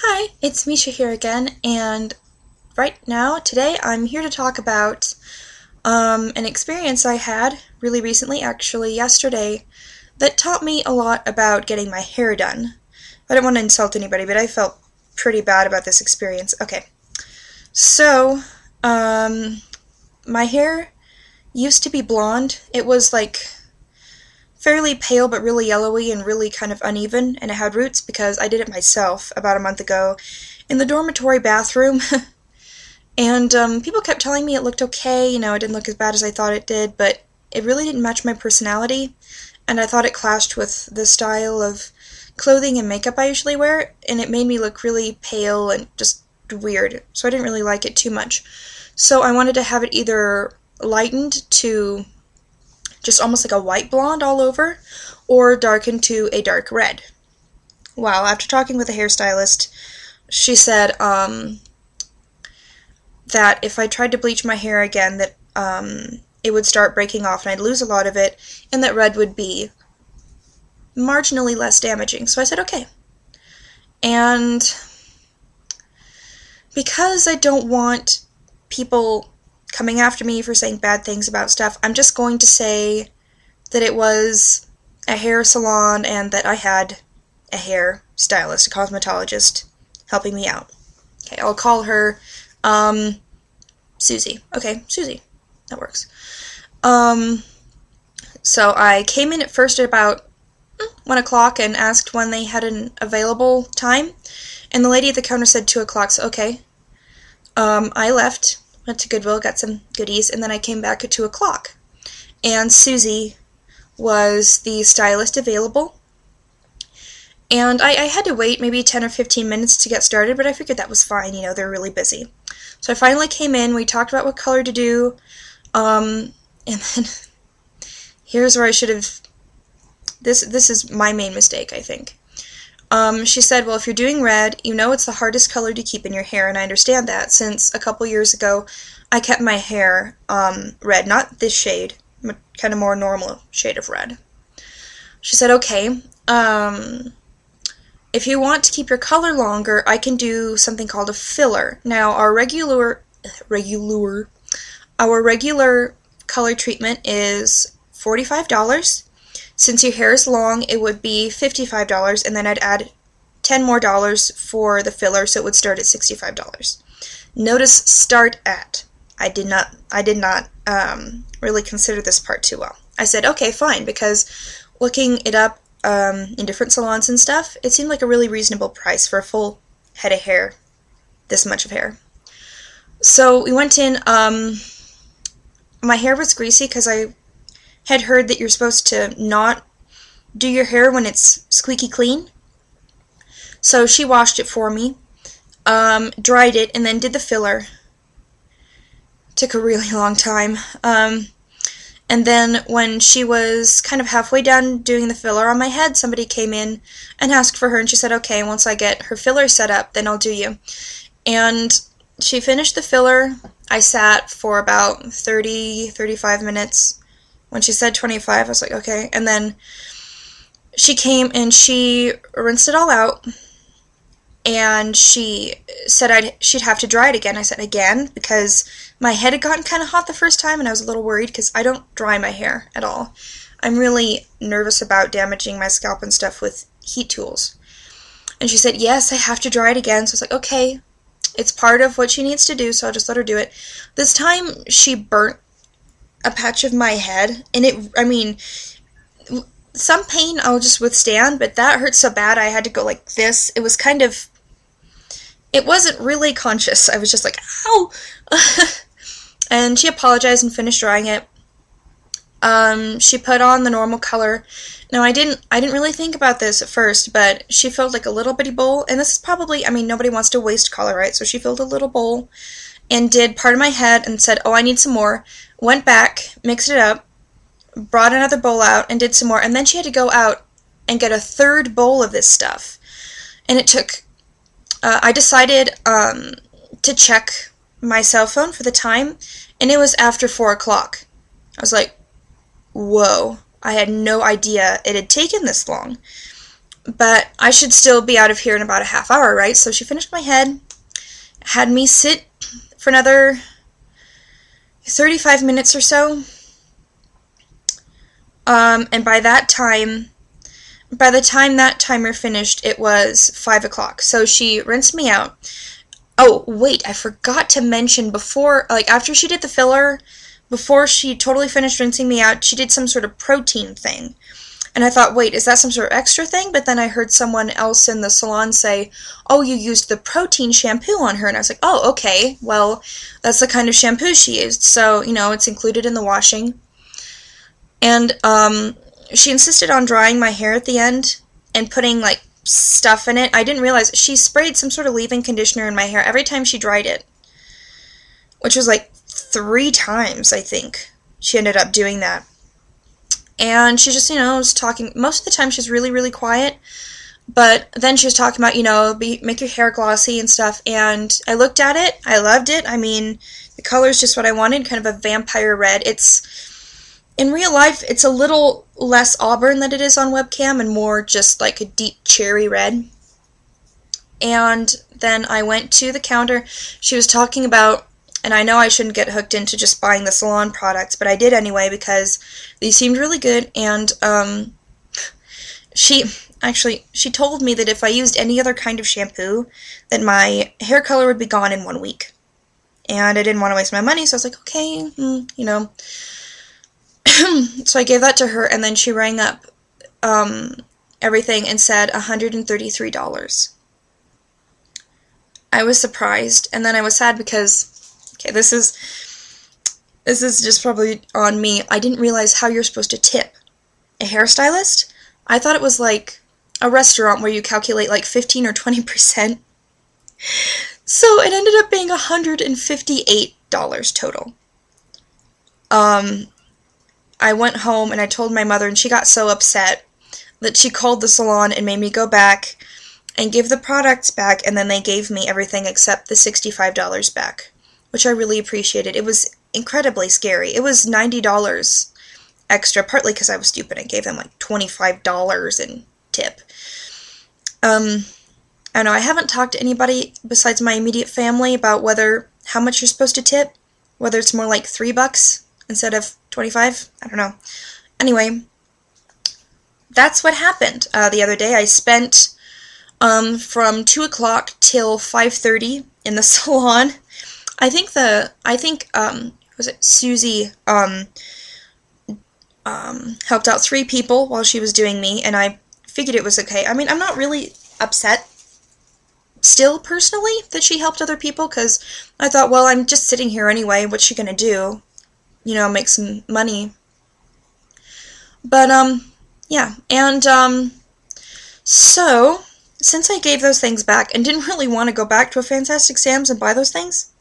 Hi, it's Misha here again, and today, I'm here to talk about an experience I had really recently, actually yesterday, that taught me a lot about getting my hair done. I don't want to insult anybody, but I felt pretty bad about this experience. Okay, so, my hair used to be blonde. It was like fairly pale but really yellowy and really kind of uneven, and it had roots because I did it myself about a month ago in the dormitory bathroom. And people kept telling me it looked okay, it didn't look as bad as I thought it did, but it really didn't match my personality, and I thought it clashed with the style of clothing and makeup I usually wear, and it made me look really pale and just weird, so I didn't really like it too much. So I wanted to have it either lightened to just almost like a white blonde all over, or darkened to a dark red. Well, after talking with a hairstylist, she said that if I tried to bleach my hair again, that it would start breaking off and I'd lose a lot of it, and that red would be marginally less damaging. So I said, okay. And because I don't want people coming after me for saying bad things about stuff, I'm just going to say that it was a hair salon and that I had a hair stylist, a cosmetologist, helping me out. Okay, I'll call her Susie. Okay, Susie. That works. So I came in at first at about 1 o'clock and asked when they had an available time, and the lady at the counter said 2 o'clock, so okay. I left, went to Goodwill, got some goodies, and then I came back at 2 o'clock. And Susie was the stylist available. And I had to wait maybe 10 or 15 minutes to get started, but I figured that was fine, they're really busy. So I finally came in, we talked about what color to do, and then here's where I should have, this is my main mistake, I think. She said, well, if you're doing red, it's the hardest color to keep in your hair, and I understand that, since a couple years ago, I kept my hair red, not this shade, but kind of more normal shade of red. She said, okay, if you want to keep your color longer, I can do something called a filler. Now, our regular color treatment is $45. Since your hair is long, it would be $55, and then I'd add $10 more for the filler, so it would start at $65. Notice start at. I did not really consider this part too well. I said, okay, fine, because looking it up in different salons and stuff, it seemed like a really reasonable price for a full head of hair, this much of hair. So we went in, my hair was greasy because I had heard that you're supposed to not do your hair when it's squeaky clean. So she washed it for me, dried it, and then did the filler. Took a really long time. And then when she was kind of halfway done doing the filler on my head, somebody came in and asked for her, and she said, okay, once I get her filler set up, then I'll do you. And she finished the filler. I sat for about 35 minutes. When she said 25, I was like, okay. And then she came and she rinsed it all out, and she said she'd have to dry it again. I said, again? Because my head had gotten kind of hot the first time, and I was a little worried because I don't dry my hair at all. I'm really nervous about damaging my scalp and stuff with heat tools. And she said, yes, I have to dry it again. So I was like, okay, it's part of what she needs to do, so I'll just let her do it. This time, she burnt a patch of my head, and some pain I'll just withstand, but that hurt so bad I had to go like this. It was it wasn't really conscious. I was just like, ow! And she apologized and finished drying it. She put on the normal color. Now, I didn't really think about this at first, but she filled like a little bitty bowl, and this is probably, nobody wants to waste color, right? So she filled a little bowl and did part of my head and said, oh, I need some more. Went back, mixed it up, brought another bowl out, and did some more. And then she had to go out and get a third bowl of this stuff. And it took, I decided to check my cell phone for the time, and it was after 4 o'clock. I was like, whoa, I had no idea it had taken this long. but I should still be out of here in about a half hour, right? So she finished my head, had me sit for another 35 minutes or so. And by the time that timer finished, it was 5 o'clock. So she rinsed me out. Oh, wait, I forgot to mention before, like, after she did the filler, before she totally finished rinsing me out, she did some sort of protein thing. And I thought, wait, is that some sort of extra thing? But then I heard someone else in the salon say, oh, you used the protein shampoo on her. And I was like, oh, okay, well, that's the kind of shampoo she used. So, you know, it's included in the washing. And she insisted on drying my hair at the end and putting, like, stuff in it. I didn't realize she sprayed some sort of leave-in conditioner in my hair every time she dried it, which was like 3 times, I think. She ended up doing that. And she just, you know, was talking. Most of the time she's really, really quiet. But then she was talking about, you know, make your hair glossy and stuff. And I looked at it. I loved it. I mean, the color's just what I wanted, kind of a vampire red. In real life, it's a little less auburn than it is on webcam and more just like a deep cherry red. And then I went to the counter. She was talking about, and I know I shouldn't get hooked into just buying the salon products, but I did anyway because these seemed really good. And she told me that if I used any other kind of shampoo, that my hair color would be gone in 1 week. And I didn't want to waste my money, so I was like, okay, you know. So I gave that to her, and then she rang up everything and said $133. I was surprised, and then I was sad because, okay, this is just probably on me. I didn't realize how you're supposed to tip a hairstylist. I thought it was like a restaurant where you calculate like 15 or 20%. So it ended up being $158 total. I went home and I told my mother, and she got so upset that she called the salon and made me go back and give the products back, and then they gave me everything except the $65 back, which I really appreciated. It was incredibly scary. It was $90 extra, partly because I was stupid. I gave them like $25 in tip. I know I haven't talked to anybody besides my immediate family about how much you're supposed to tip, whether it's more like $3 instead of 25. I don't know. Anyway, that's what happened the other day. I spent from 2 o'clock till 5:30 in the salon. I think was it Susie helped out 3 people while she was doing me, and I figured it was okay. I mean, I'm not really upset still personally that she helped other people, because I thought, well, I'm just sitting here anyway. What's she gonna do? You know, make some money. But, yeah, and, so, since I gave those things back and didn't really want to go back to a Fantastic Sam's and buy those things,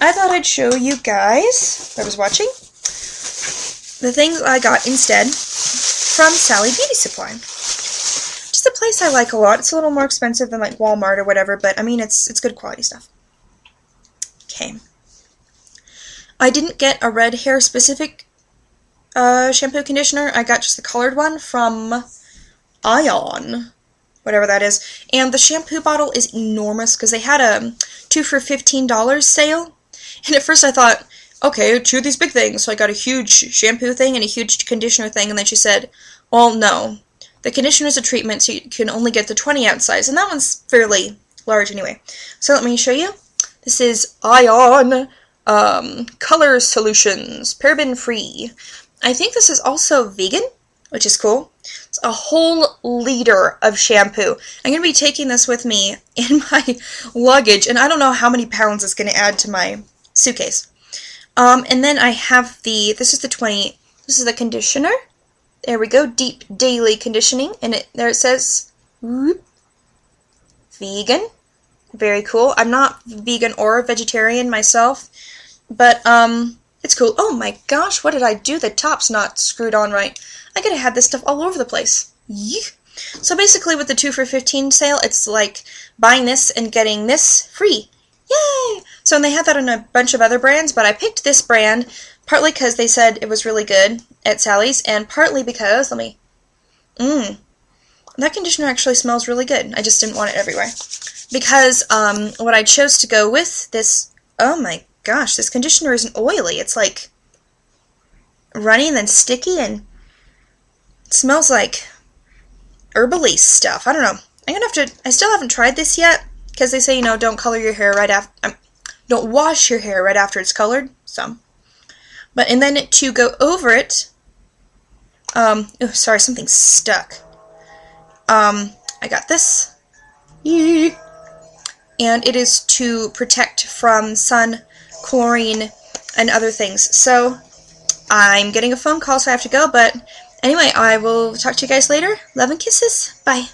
I thought I'd show you guys, who I was watching, the things I got instead from Sally Beauty Supply. Just a place I like a lot. It's a little more expensive than, like, Walmart or whatever, but, I mean, it's good quality stuff. Okay. I didn't get a red hair specific shampoo conditioner. I got just the colored one from Ion, whatever that is. And the shampoo bottle is enormous because they had a 2 for $15 sale. And at first I thought, okay, chew these big things. So I got a huge shampoo thing and a huge conditioner thing. And then she said, well, no. The conditioner is a treatment, so you can only get the 20-ounce size. And that one's fairly large anyway. So let me show you. This is Ion Color Solutions, paraben free. I think this is also vegan, which is cool. It's a whole liter of shampoo. I'm going to be taking this with me in my luggage, and I don't know how many pounds it's going to add to my suitcase. And then I have this is the conditioner. There we go, Deep Daily Conditioning, and there it says, whoop, vegan. Very cool. I'm not vegan or vegetarian myself, but it's cool. Oh my gosh, what did I do? The top's not screwed on right. I could have had this stuff all over the place. Yeek. So basically with the 2 for $15 sale, it's like buying this and getting this free. Yay! So and they had that on a bunch of other brands, but I picked this brand partly because they said it was really good at Sally's, and partly because, That conditioner actually smells really good. I just didn't want it everywhere. Because what I chose to go with this, oh my gosh, this conditioner isn't oily. It's like runny and then sticky, and it smells like herbally stuff. I don't know. I'm gonna have to, I still haven't tried this yet, because they say, you know, don't color your hair right after, don't wash your hair right after it's colored, so. But, and then to go over it, oh, sorry, something's stuck. I got this. Yee. And it is to protect from sun, chlorine, and other things. So, I'm getting a phone call, so I have to go, but anyway, I will talk to you guys later. Love and kisses. Bye.